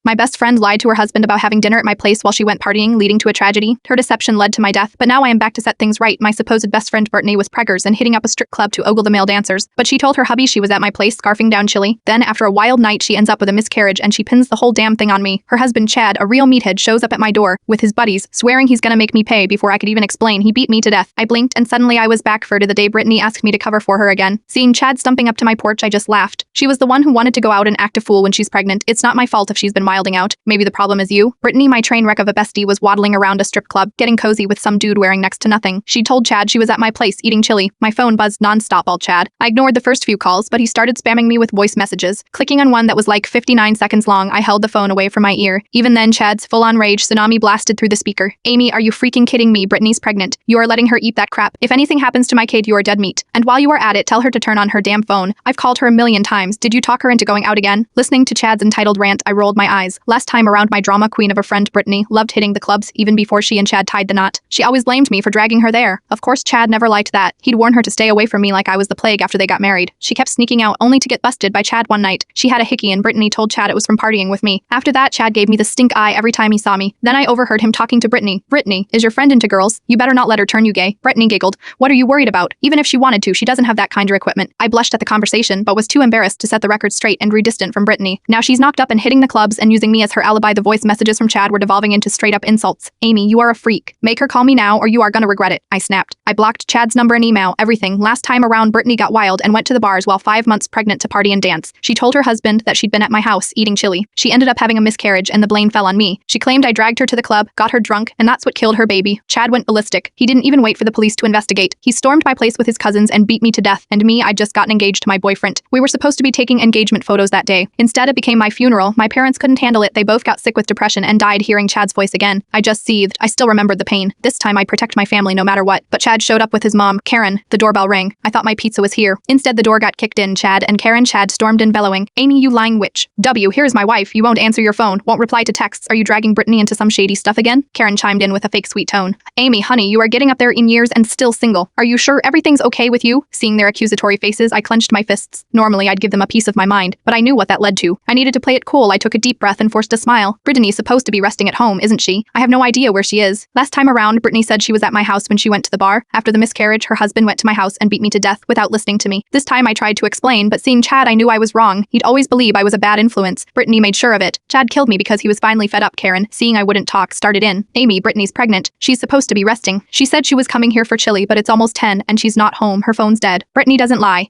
My best friend lied to her husband about having dinner at my place while she went partying, leading to a tragedy. Her deception led to my death, but now I am back to set things right. My supposed best friend Brittany was preggers and hitting up a strip club to ogle the male dancers, but she told her hubby she was at my place scarfing down chili. Then, after a wild night, she ends up with a miscarriage and she pins the whole damn thing on me. Her husband Chad, a real meathead, shows up at my door with his buddies, swearing he's gonna make me pay. Before I could even explain, he beat me to death. I blinked and suddenly I was back for the day Brittany asked me to cover for her again. Seeing Chad stumping up to my porch, I just laughed. She was the one who wanted to go out and act a fool when she's pregnant. It's not my fault if she's been wilding out. Maybe the problem is you. Brittany, my train wreck of a bestie, was waddling around a strip club, getting cozy with some dude wearing next to nothing. She told Chad she was at my place eating chili. My phone buzzed nonstop all Chad. I ignored the first few calls, but he started spamming me with voice messages. Clicking on one that was like 59 seconds long, I held the phone away from my ear. Even then, Chad's full-on rage tsunami blasted through the speaker. Amy, are you freaking kidding me? Brittany's pregnant. You are letting her eat that crap. If anything happens to my kid, you are dead meat. And while you are at it, tell her to turn on her damn phone. I've called her a million times. Did you talk her into going out again? Listening to Chad's entitled rant, I rolled my eyes. Last time around, my drama queen of a friend Brittany loved hitting the clubs even before she and Chad tied the knot. She always blamed me for dragging her there. Of course, Chad never liked that. He'd warn her to stay away from me like I was the plague after they got married. She kept sneaking out only to get busted by Chad one night. She had a hickey and Brittany told Chad it was from partying with me. After that, Chad gave me the stink eye every time he saw me. Then I overheard him talking to Brittany. Brittany, is your friend into girls? You better not let her turn you gay. Brittany giggled. What are you worried about? Even if she wanted to, she doesn't have that kind of equipment. I blushed at the conversation, but was too embarrassed to set the record straight and redistant from Brittany. Now she's knocked up and hitting the clubs and using me as her alibi. The voice messages from Chad were devolving into straight up insults. Amy, you are a freak. Make her call me now or you are gonna regret it. I snapped. I blocked Chad's number and email, everything. Last time around, Brittany got wild and went to the bars while 5 months pregnant to party and dance. She told her husband that she'd been at my house eating chili. She ended up having a miscarriage and the blame fell on me. She claimed I dragged her to the club, got her drunk, and that's what killed her baby. Chad went ballistic. He didn't even wait for the police to investigate. He stormed my place with his cousins and beat me to death. And me, I'd just gotten engaged to my boyfriend. We were supposed to be taking engagement photos that day. Instead, it became my funeral. My parents couldn't handle it. They both got sick with depression and died hearing Chad's voice again. I just seethed. I still remembered the pain. This time I'd protect my family no matter what. But Chad showed up with his mom, Karen. The doorbell rang. I thought my pizza was here. Instead, the door got kicked in. Chad and Karen. Chad stormed in bellowing. Amy, you lying witch. W, here's my wife. You won't answer your phone. Won't reply to texts. Are you dragging Brittany into some shady stuff again? Karen chimed in with a fake sweet tone. Amy, honey, you are getting up there in years and still single. Are you sure everything's okay with you? Seeing their accusatory faces, I clenched my fists. Normally, I'd give them a piece of my mind, but I knew what that led to. I needed to play it cool. I took a deep breath and forced a smile. Brittany's supposed to be resting at home, isn't she? I have no idea where she is. Last time around, Brittany said she was at my house when she went to the bar. After the miscarriage, her husband went to my house and beat me to death without listening to me. This time I tried to explain, but seeing Chad, I knew I was wrong. He'd always believe I was a bad influence. Brittany made sure of it. Chad killed me because he was finally fed up. Karen, seeing I wouldn't talk, started in. Amy, Brittany's pregnant. She's supposed to be resting. She said she was coming here for chili, but it's almost 10 and she's not home. Her phone's dead. Brittany doesn't lie.